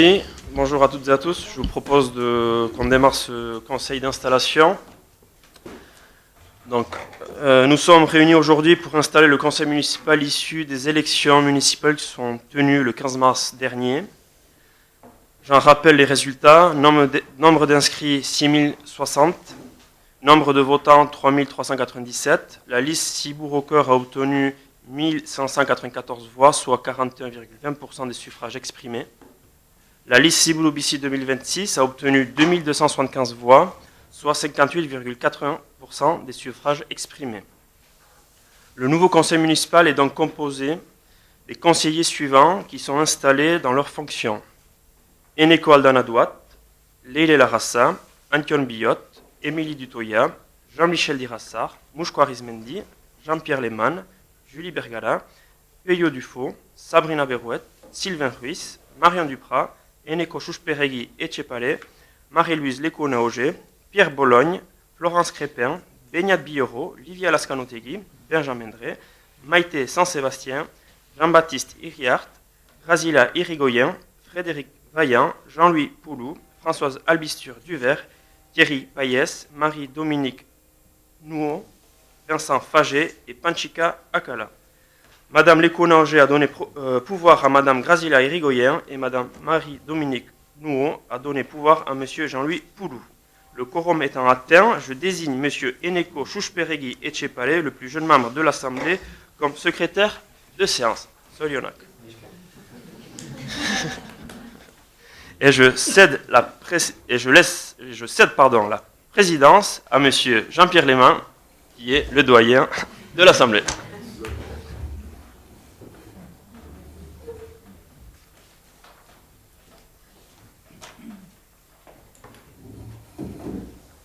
Oui, bonjour à toutes et à tous. Je vous propose qu'on démarre ce conseil d'installation. Donc, nous sommes réunis aujourd'hui pour installer le conseil municipal issu des élections municipales qui sont tenues le 15 mars dernier. J'en rappelle les résultats. Nombre d'inscrits 6060, nombre de votants 3397. La liste Cibourg-Aucoeur a obtenu 1594 voix, soit 41,20% des suffrages exprimés. La liste Ciboulou-Bissy 2026 a obtenu 2275 voix, soit 58,80% des suffrages exprimés. Le nouveau conseil municipal est donc composé des conseillers suivants qui sont installés dans leurs fonctions. Eneko Aldana Douat, Leile Larassa, Antion Billot, Émilie Dutoya, Jean-Michel Dirassar, Mouchko Arizmendi, Jean-Pierre Lehmann, Julie Bergala, Peyo Dufaux, Sabrina Berouet, Sylvain Ruiz, Marion Duprat, Eneko Chouchperegui Etchepale, Marie-Louise Lecona-Auger, Pierre Bologne, Florence Crépin, Beignat Billoro, Livia Lascanotegui, Benjamin Drey, Maïté Saint-Sébastien, Jean-Baptiste Iriart, Razila Irigoyen, Frédéric Vaillant, Jean-Louis Poulou, Françoise Albisture Duvert, Thierry Payès, Marie-Dominique Nouot, Vincent Faget et Panchika Akala. Madame Lecona-Auger a donné pouvoir à Madame Grazila Irigoyen et Madame Marie-Dominique Nouot a donné pouvoir à Monsieur Jean-Louis Poulou. Le quorum étant atteint, je désigne Monsieur Eneko Chouchperegui Etchepale, le plus jeune membre de l'Assemblée, comme secrétaire de séance. Solionak. Et je cède la présidence à Monsieur Jean-Pierre Lehmann, qui est le doyen de l'Assemblée.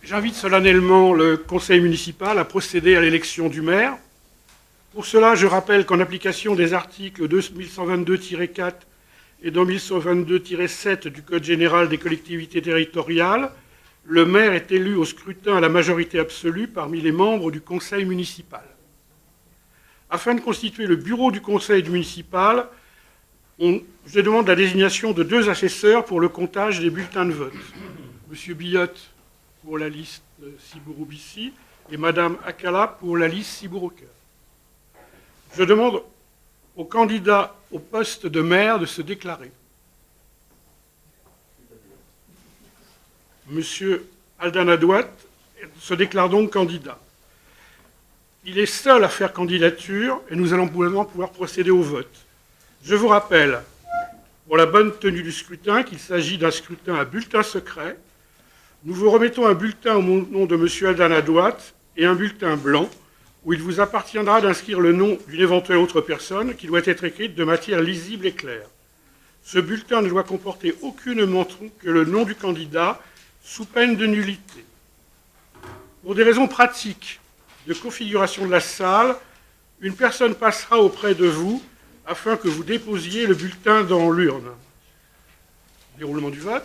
J'invite solennellement le conseil municipal à procéder à l'élection du maire. Pour cela, je rappelle qu'en application des articles 2122-4 et 2122-7 du Code général des collectivités territoriales, le maire est élu au scrutin à la majorité absolue parmi les membres du conseil municipal. Afin de constituer le bureau du conseil municipal, je demande la désignation de 2 assesseurs pour le comptage des bulletins de vote. Monsieur Billot pour la liste Cibourg-Bissy et Madame Akala pour la liste Cibourg-Aucoeur. Je demande aux candidats au poste de maire de se déclarer. Monsieur Aldana Douat se déclare donc candidat. Il est seul à faire candidature et nous allons pouvoir procéder au vote. Je vous rappelle, pour la bonne tenue du scrutin, qu'il s'agit d'un scrutin à bulletin secret. Nous vous remettons un bulletin au nom de M. Aldana Douat et un bulletin blanc où il vous appartiendra d'inscrire le nom d'une éventuelle autre personne qui doit être écrite de matière lisible et claire. Ce bulletin ne doit comporter aucune mention que le nom du candidat sous peine de nullité. Pour des raisons pratiques de configuration de la salle, une personne passera auprès de vous afin que vous déposiez le bulletin dans l'urne. Déroulement du vote.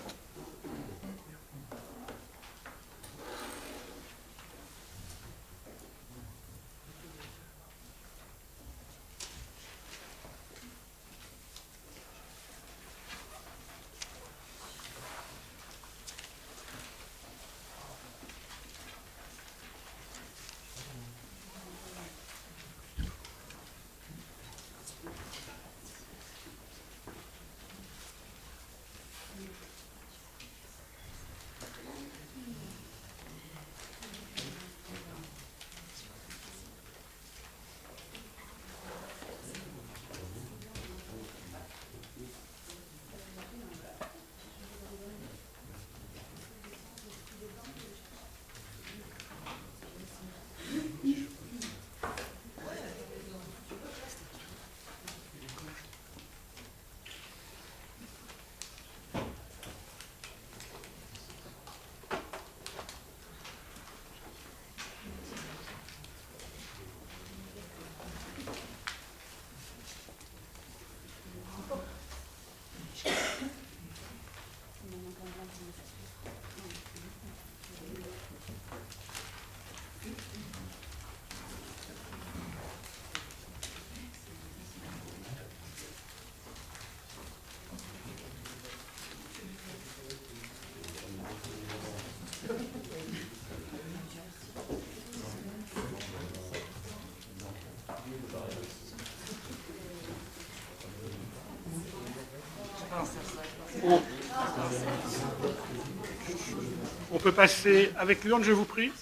On peut passer avec l'urne, je vous prie.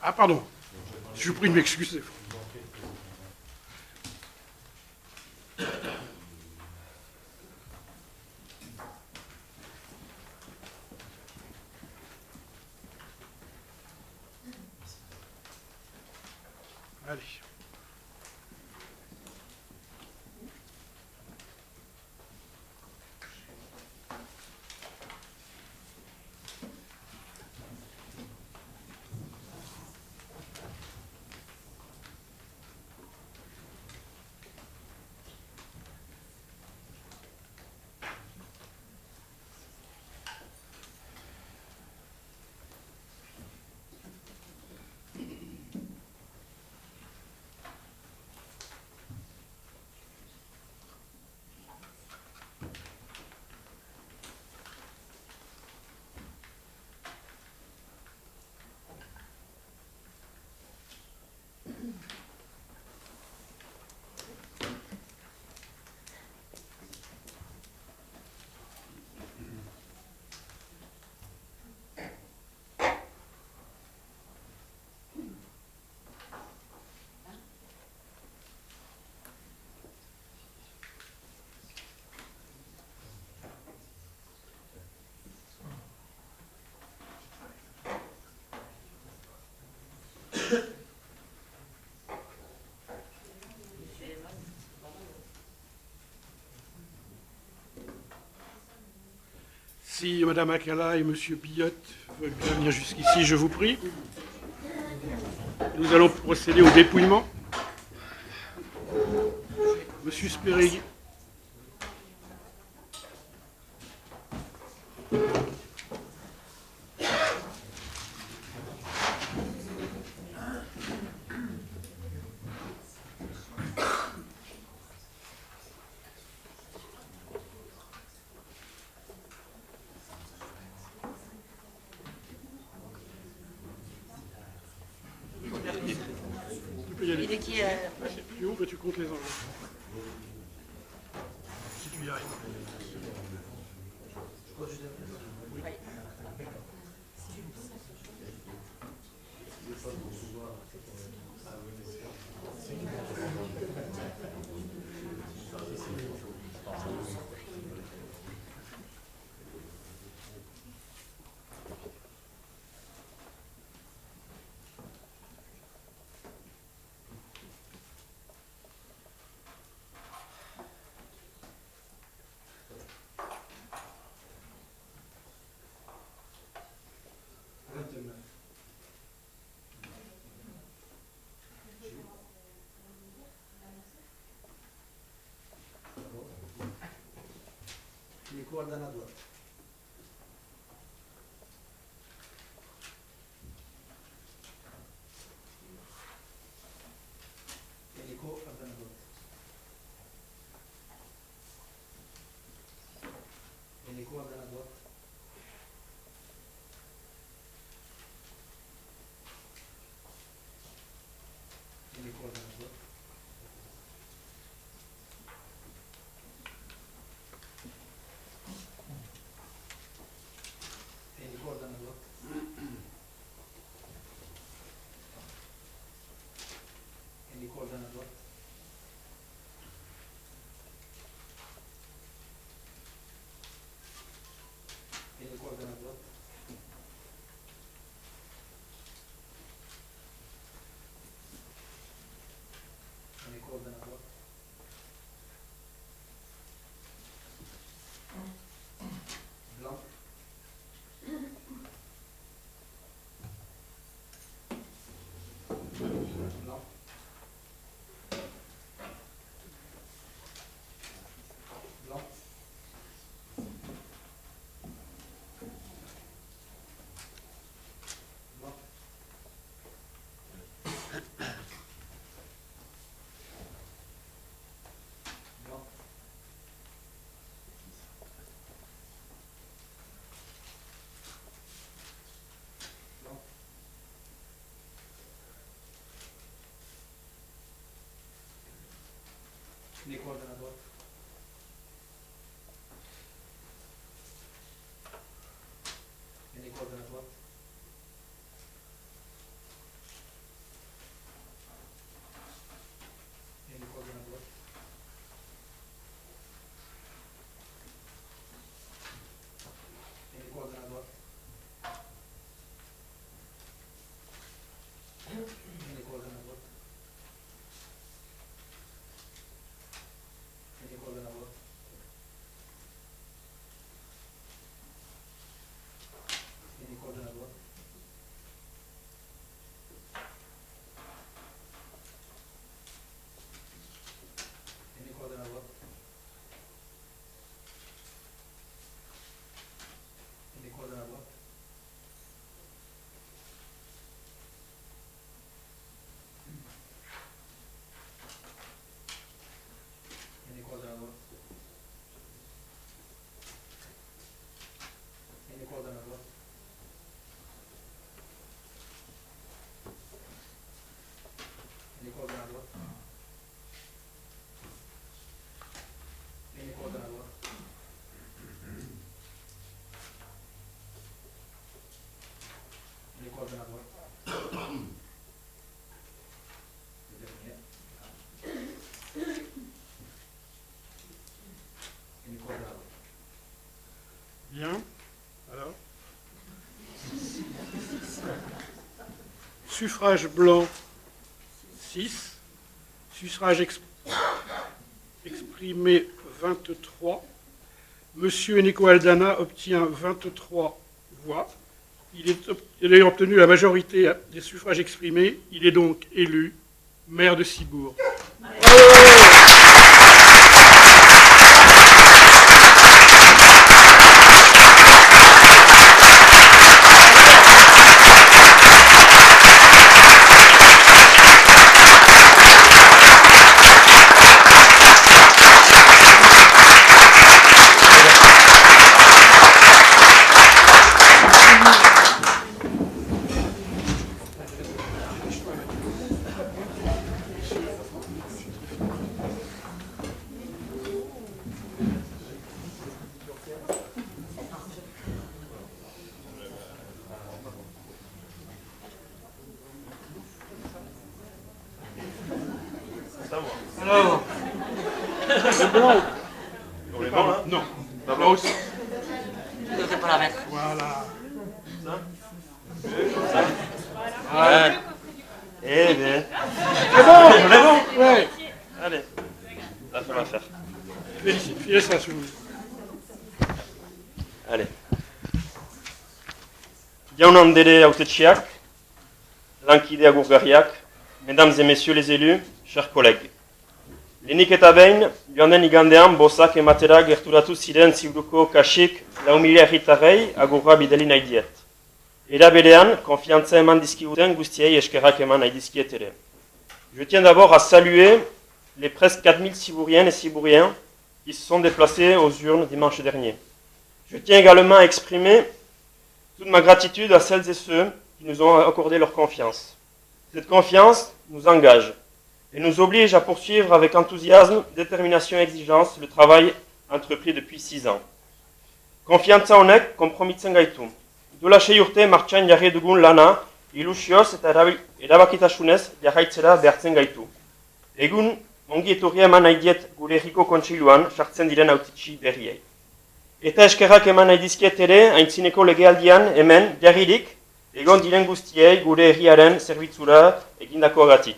Ah, pardon. Je vous prie de m'excuser. Allez. Si Madame Akala et Monsieur Billotte veulent bien venir jusqu'ici, je vous prie. Nous allons procéder au dépouillement. Monsieur Spérig. Tu peux y aller. Il est qui C'est plus haut, mais tu comptes les enveloppes. Si tu y arrives. Guarda la tua. Eliko guarda la tua. Eliko guarda la tua. Eliko guarda la tua. quoi de la droite? Bien. Alors. Suffrage blanc, 6. Suffrage exprimé, 23. Monsieur Eneko Aldana obtient 23 voix. Il a obtenu la majorité des suffrages exprimés. Il est donc élu maire de Cibourg. Alors, le blanc. On est bon, là? Non. Pas Blanc bon. aussi. C'est pas la mettre. Voilà. Ouais. Eh bien. C'est bon. On est bon? Ouais. Allez. Ça fait l'affaire. Félicitations. Allez. Jaun andere hautetsiak, lankide agurgarriak, mesdames et messieurs les élus, chers collègues. Lehenik eta behin, joan den igandean bozak ematera gerturatu ziren Ziburuko kasik 4.000 herritarrei agurra bidali nahi diet. Era berean, konfiantza eman dizkiguten guztiei eskerrak eman nahi dizkiet ere. Je tiens d'abord à saluer les presque 4.000 Cibouriennes et Cibouriens qui se sont déplacés aux urnes dimanche dernier. Je tiens également à exprimer toute ma gratitude à celles et ceux qui nous ont accordé leur confiance. Cette confiance nous engage et nous oblige à poursuivre avec enthousiasme, détermination et exigence le travail entrepris depuis 6 ans. Konfiantza honek konpromitzen gaitu. Duela 6 urte martxan jarri dugun lana ilusioz eta erabakitasunez jarraitzera behartzen gaitu. Egun ongi etorria eman nahi diet gure herriko kontseiluan sartzen diren hautetsi berriei. Eta eskerrak eman nahi dizkiet ere aintzineko legealdian hemen jarririk egon diren guztiei gure herriaren zerbitzura egindakoagatik.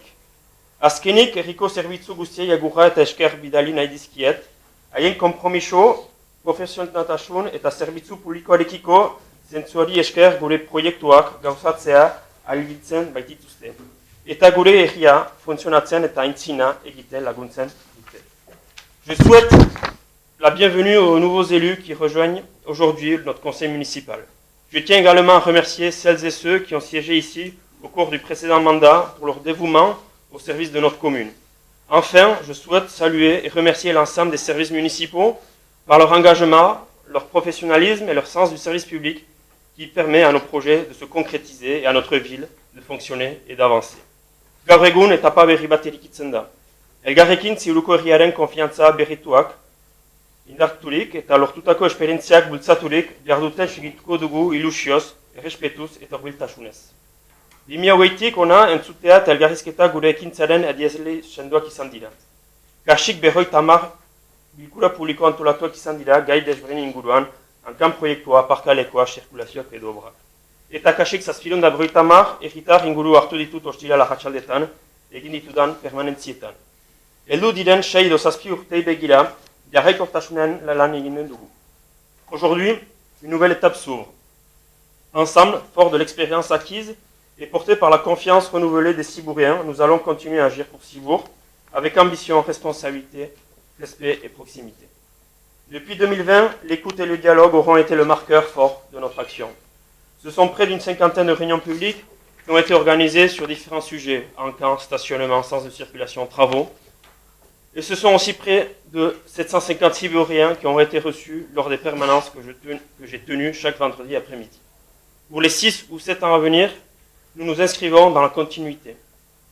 Azkenik herriko zerbitzu guztiei agurra eta esker bidali nahi dizkiet, haien konpromiso, profesionaltasun eta zerbitzu publikoarekiko zentzuari esker gure proiektuak gauzatzea ahalbidetzen baitituzte. Eta gure herria funtzionatzen eta aintzina egiten laguntzen dute. Je souhaite la bienvenue aux nouveaux élus qui rejoignent aujourd'hui notre conseil municipal. Je tiens également à remercier celles et ceux qui ont siégé ici au cours du précédent mandat pour leur dévouement au service de notre commune. Enfin, je souhaite saluer et remercier l'ensemble des services municipaux par leur engagement, leur professionnalisme et leur sens du service public qui permet à nos projets de se concrétiser et à notre ville de fonctionner et d'avancer. Gaur egun etapa berri bat erikitzen da. Elgarrekin Ziburuko herriaren konfiantza berrituak indarturik eta lortutako esperientziak bultzaturik jarduten segituko dugu ilusioz, errespetuz eta hurbiltasunez. 2008tik ona entzutea eta elgarrizketa gure ekintzaren adiezle sendoak izan dira. Kasik 50 bilkura publiko antolatuak izan dira gai desberdin inguruan, hankan proiektua, parkalekoa, zirkulazioak edo obrak. Eta kasik 750 erritar inguru hartu ditut ostirala arratsaldetan, egin ditudan permanentzietan. Heldu diren 6 edo 7 urtei begira, jarraikortasunen lan eginen dugu. Aujourd'hui, une nouvelle étape s'ouvre. Ensemble, fort de l'expérience acquise et porté par la confiance renouvelée des Cibouriens, nous allons continuer à agir pour Cibourg avec ambition, responsabilité, respect et proximité. Depuis 2020, l'écoute et le dialogue auront été le marqueur fort de notre action. Ce sont près d'une 50aine de réunions publiques qui ont été organisées sur différents sujets, encans, stationnement, sens de circulation, travaux. Et ce sont aussi près de 750 Cibouriens qui ont été reçus lors des permanences que j'ai tenues chaque vendredi après-midi. Pour les 6 ou 7 ans à venir, nous nous inscrivons dans la continuité.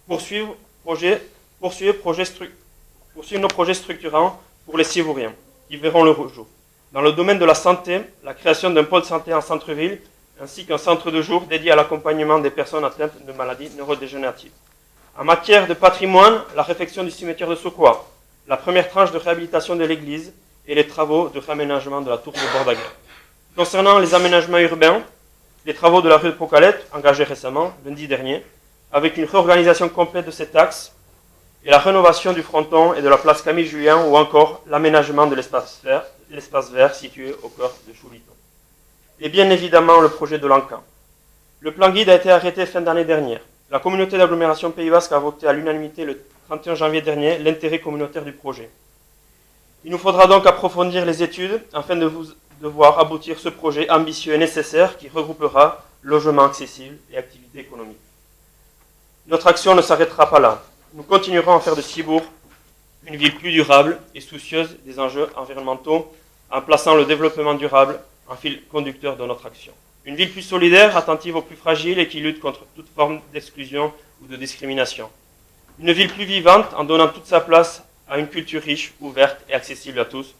Poursuivre nos projets structurants pour les Cibouriens, qui verront le jour. Dans le domaine de la santé, la création d'un pôle santé en centre-ville, ainsi qu'un centre de jour dédié à l'accompagnement des personnes atteintes de maladies neurodégénératives. En matière de patrimoine, la réfection du cimetière de Sokoa, la première tranche de réhabilitation de l'église et les travaux de réaménagement de la tour de Bordaguer. Concernant les aménagements urbains, les travaux de la rue de Pocalette, engagés récemment, lundi dernier, avec une réorganisation complète de cet axe, et la rénovation du fronton et de la place Camille Julien, ou encore l'aménagement de l'espace vert situé au cœur de Chouliton. Et bien évidemment le projet de l'Ancan. Le plan guide a été arrêté fin d'année dernière. La communauté d'agglomération Pays Basque a voté à l'unanimité le 31 janvier dernier l'intérêt communautaire du projet. Il nous faudra donc approfondir les études afin de voir aboutir ce projet ambitieux et nécessaire qui regroupera logement accessible et activités économiques. Notre action ne s'arrêtera pas là. Nous continuerons à faire de Cibourg une ville plus durable et soucieuse des enjeux environnementaux en plaçant le développement durable en fil conducteur de notre action. Une ville plus solidaire, attentive aux plus fragiles et qui lutte contre toute forme d'exclusion ou de discrimination. Une ville plus vivante en donnant toute sa place à une culture riche, ouverte et accessible à tous.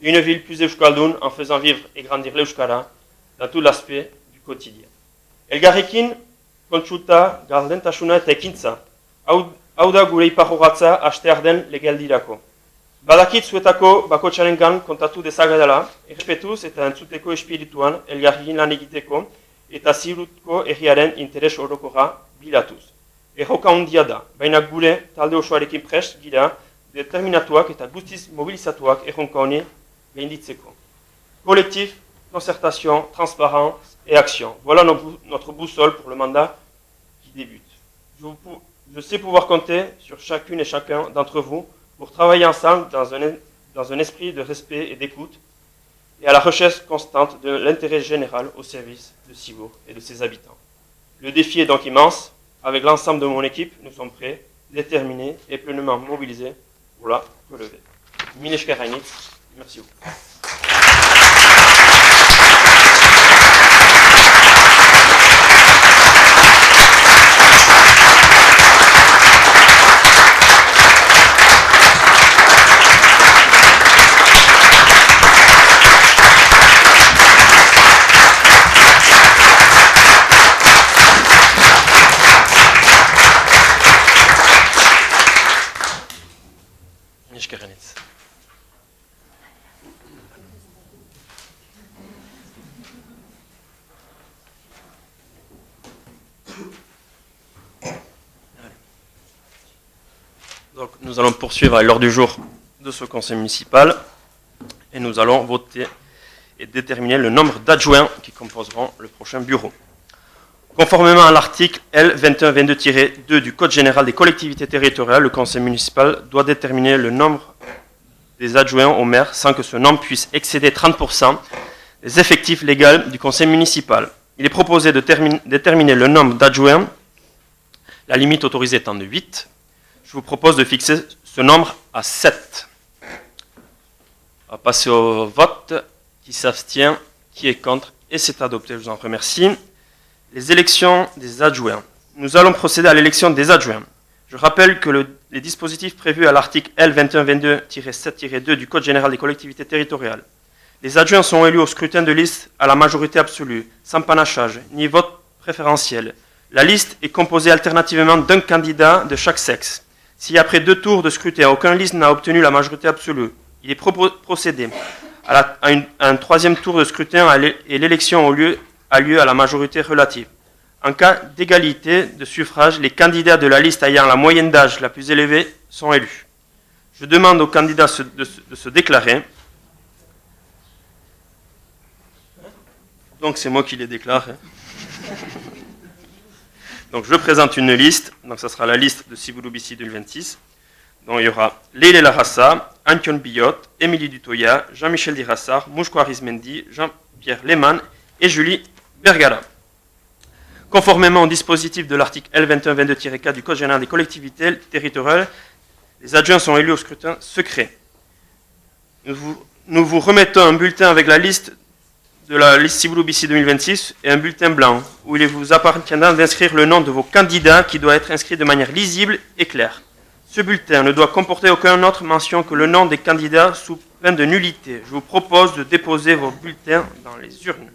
Une ville plus euskaldun en faisant vivre et grandir l'euskara dans tout l'aspect du quotidien. Elgarrekin, kontsulta, gardentasuna eta ekintza. Hau da gure iparrorratza astear den legealdirako. Badakit zuetako bakotxarengan kontatu dezagadala, errepetuz eta entzuteko espirituan elgarrekin lan egiteko eta zirutko herriaren interes orokorra bilatuz. Erroka handia da, baina gure talde osoarekin prest gira determinatuak eta guztiz mobilizatuak erronka honi gainditzeko. Collectif, concertation, transparence et action. Voilà notre boussole pour le mandat qui débute. Je sais pouvoir compter sur chacune et chacun d'entre vous pour travailler ensemble dans un esprit de respect et d'écoute et à la recherche constante de l'intérêt général au service de Cibourg et de ses habitants. Le défi est donc immense. Avec l'ensemble de mon équipe, nous sommes prêts, déterminés et pleinement mobilisés pour la relever. Mineshka Reinitz, merci beaucoup. Mineshka Reinitz. Donc, nous allons poursuivre à l'ordre du jour de ce conseil municipal et nous allons voter et déterminer le nombre d'adjoints qui composeront le prochain bureau. Conformément à l'article L2122-2 du Code général des collectivités territoriales, le conseil municipal doit déterminer le nombre des adjoints au maire sans que ce nombre puisse excéder 30% des effectifs légaux du conseil municipal. Il est proposé de déterminer le nombre d'adjoints, la limite autorisée étant de 8. Je vous propose de fixer ce nombre à 7. On va passer au vote. Qui s'abstient, qui est contre, et c'est adopté. Je vous en remercie. Les élections des adjoints. Nous allons procéder à l'élection des adjoints. Je rappelle que les dispositifs prévus à l'article L2122-7-2 du Code général des collectivités territoriales. Les adjoints sont élus au scrutin de liste à la majorité absolue, sans panachage, ni vote préférentiel. La liste est composée alternativement d'un candidat de chaque sexe. Si après 2 tours de scrutin, aucune liste n'a obtenu la majorité absolue, il est procédé à un 3e tour de scrutin et l'élection a lieu à la majorité relative. En cas d'égalité de suffrage, les candidats de la liste ayant la moyenne d'âge la plus élevée sont élus. Je demande aux candidats de se déclarer. Donc c'est moi qui les déclare. Donc je présente une liste. Donc ça sera la liste de Ciboulou-Bissi 2026. Donc il y aura Leïla Larassa, Antion Billot, Émilie Dutoya, Jean-Michel Dirassar, Mouchko Arizmendi, Jean-Pierre Lehmann et Julie Bergara. Conformément au dispositif de l'article L2122-4 du Code général des collectivités territoriales, les adjoints sont élus au scrutin secret. Nous vous remettons un bulletin avec la liste de la liste Ciboulou-Bissi 2026 et un bulletin blanc où il vous appartiendra d'inscrire le nom de vos candidats qui doit être inscrit de manière lisible et claire. Ce bulletin ne doit comporter aucune autre mention que le nom des candidats sous peine de nullité. Je vous propose de déposer vos bulletins dans les urnes.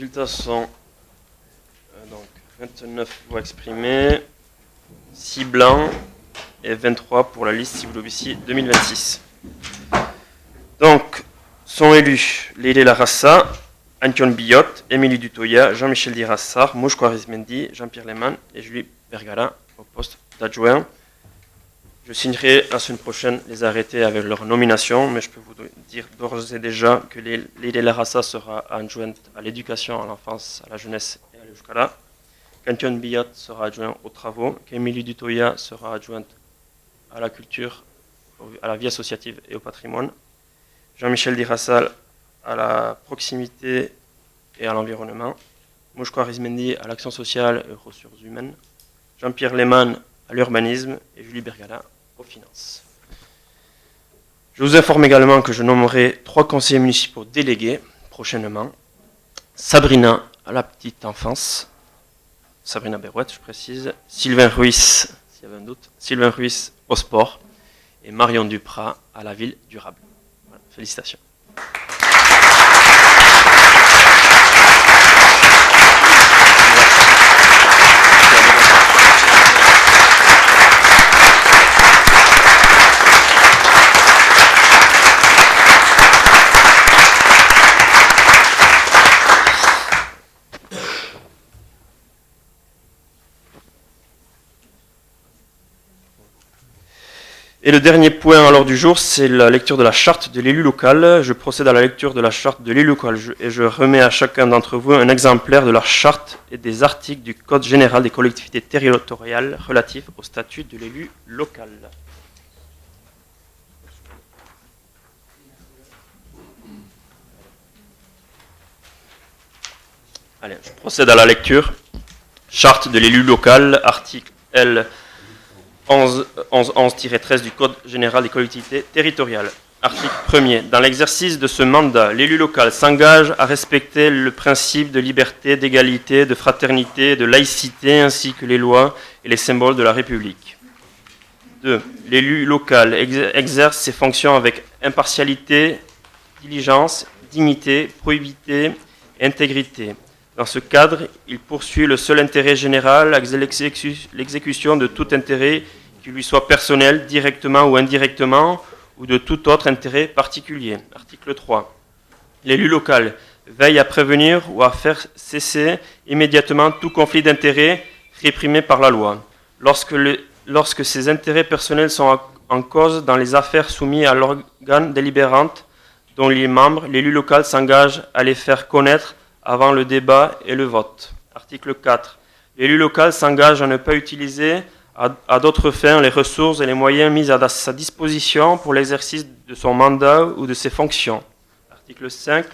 résultats sont donc 29 voix exprimées, 6 blancs et 23 pour la liste Sivoulovici 2026. Donc, sont élus Leïla Larassa, Antoine Billotte, Émilie Dutoya, Jean-Michel Dirassar, Mouchko Arizmendi, Jean-Pierre Lehmann et Julie Bergala au poste d'adjoint. Je signerai la semaine prochaine les arrêtés avec leur nomination, mais je peux vous dire d'ores et déjà que Leïla Larassa sera adjointe à l'éducation, à l'enfance, à la jeunesse et à l'Euskara, qu'Antoine Billotte sera adjoint aux travaux, qu'Émilie Dutoya sera adjointe à la culture, à la vie associative et au patrimoine, Jean-Michel Dirassal à la proximité et à l'environnement, Mouchko Arizmendi à l'action sociale et aux ressources humaines, Jean-Pierre Lehmann à l'urbanisme et Julie Bergala aux finances. Je vous informe également que je nommerai 3 conseillers municipaux délégués prochainement. Sabrina à la petite enfance, Sabrina Berouette, je précise, Sylvain Ruiz, s'il y avait un doute, Sylvain Ruiz au sport et Marion Duprat à la ville durable. Voilà, félicitations. Et le dernier point à l'ordre du jour, c'est la lecture de la charte de l'élu local. Je procède à la lecture de la charte de l'élu local et je remets à chacun d'entre vous un exemplaire de la charte et des articles du Code général des collectivités territoriales relatifs au statut de l'élu local. Allez, je procède à la lecture. Charte de l'élu local, article L. 11-13 du Code général des collectivités territoriales. Article 1er. Dans l'exercice de ce mandat, l'élu local s'engage à respecter le principe de liberté, d'égalité, de fraternité, de laïcité, ainsi que les lois et les symboles de la République. 2. L'élu local exerce ses fonctions avec impartialité, diligence, dignité, probité et intégrité. Dans ce cadre, il poursuit le seul intérêt général, l'exécution de tout intérêt qui lui soit personnel, directement ou indirectement, ou de tout autre intérêt particulier. Article 3. L'élu local veille à prévenir ou à faire cesser immédiatement tout conflit d'intérêts réprimé par la loi. Lorsque ses intérêts personnels sont en cause dans les affaires soumises à l'organe délibérante dont il est membre, l'élu local s'engage à les faire connaître avant le débat et le vote. Article 4. L'élu local s'engage à ne pas utiliser à d'autres fins les ressources et les moyens mis à sa disposition pour l'exercice de son mandat ou de ses fonctions. Article 5.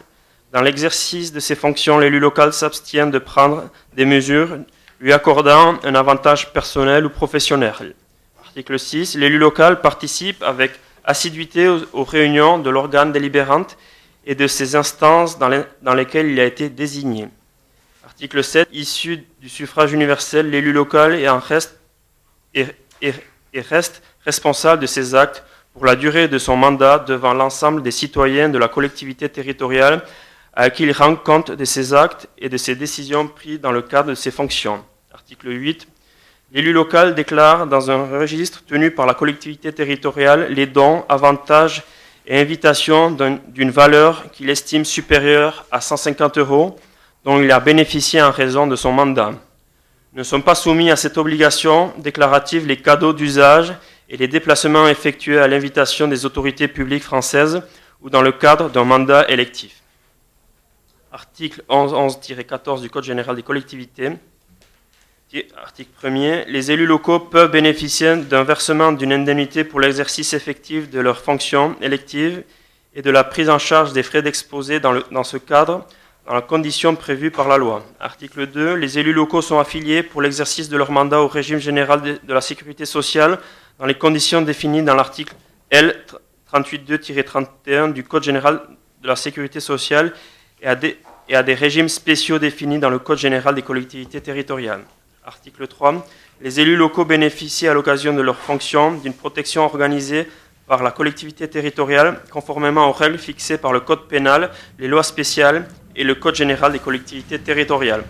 Dans l'exercice de ses fonctions, l'élu local s'abstient de prendre des mesures lui accordant un avantage personnel ou professionnel. Article 6. L'élu local participe avec assiduité aux réunions de l'organe délibérante et de ses instances dans lesquelles il a été désigné. Article 7. Issu du suffrage universel, l'élu local reste responsable de ses actes pour la durée de son mandat devant l'ensemble des citoyens de la collectivité territoriale à qui il rend compte de ses actes et de ses décisions prises dans le cadre de ses fonctions. Article 8. L'élu local déclare dans un registre tenu par la collectivité territoriale les dons, avantages et invitations d'une valeur qu'il estime supérieure à 150 € dont il a bénéficié en raison de son mandat. Ne sont pas soumis à cette obligation déclarative les cadeaux d'usage et les déplacements effectués à l'invitation des autorités publiques françaises ou dans le cadre d'un mandat électif. Article 11-14 du Code général des collectivités. Article 1er. Les élus locaux peuvent bénéficier d'un versement d'une indemnité pour l'exercice effectif de leurs fonctions électives et de la prise en charge des frais d'exposé dans ce cadre, dans la condition prévue par la loi. Article 2. Les élus locaux sont affiliés pour l'exercice de leur mandat au régime général de la sécurité sociale dans les conditions définies dans l'article L. 38.2-31 du Code général de la sécurité sociale et à des régimes spéciaux définis dans le Code général des collectivités territoriales. Article 3. Les élus locaux bénéficient à l'occasion de leurs fonctions d'une protection organisée par la collectivité territoriale conformément aux règles fixées par le Code pénal, les lois spéciales et le Code général des collectivités territoriales.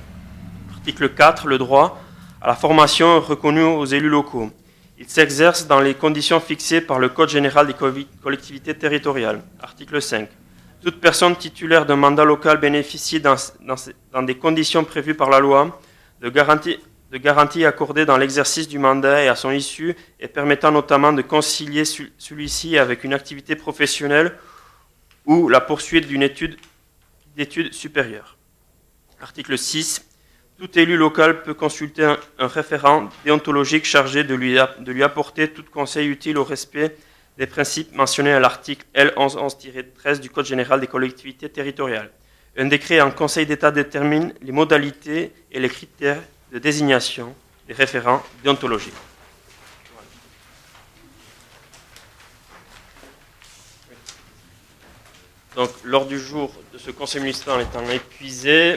Article 4. Le droit à la formation est reconnu aux élus locaux. Il s'exerce dans les conditions fixées par le Code général des collectivités territoriales. Article 5. Toute personne titulaire d'un mandat local bénéficie dans des conditions prévues par la loi de garanties accordées dans l'exercice du mandat et à son issue et permettant notamment de concilier celui-ci avec une activité professionnelle ou la poursuite d'une d'études supérieures. Article 6. Tout élu local peut consulter un référent déontologique chargé de lui apporter tout conseil utile au respect des principes mentionnés à l'article L1111-13 du Code général des collectivités territoriales. Un décret en Conseil d'État détermine les modalités et les critères de désignation des référents déontologiques. Donc, l'ordre du jour de ce conseil municipal étant épuisé,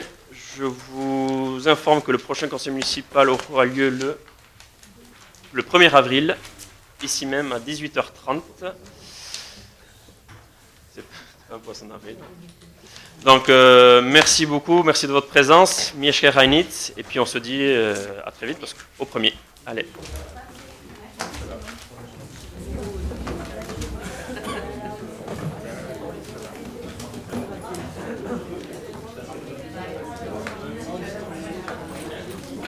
je vous informe que le prochain conseil municipal aura lieu le 1er avril, ici même à 18h30. C'est pas un poisson d'avril. Donc, merci beaucoup, merci de votre présence. Mieszka Reinitz, et puis on se dit à très vite, parce qu'au premier. Allez.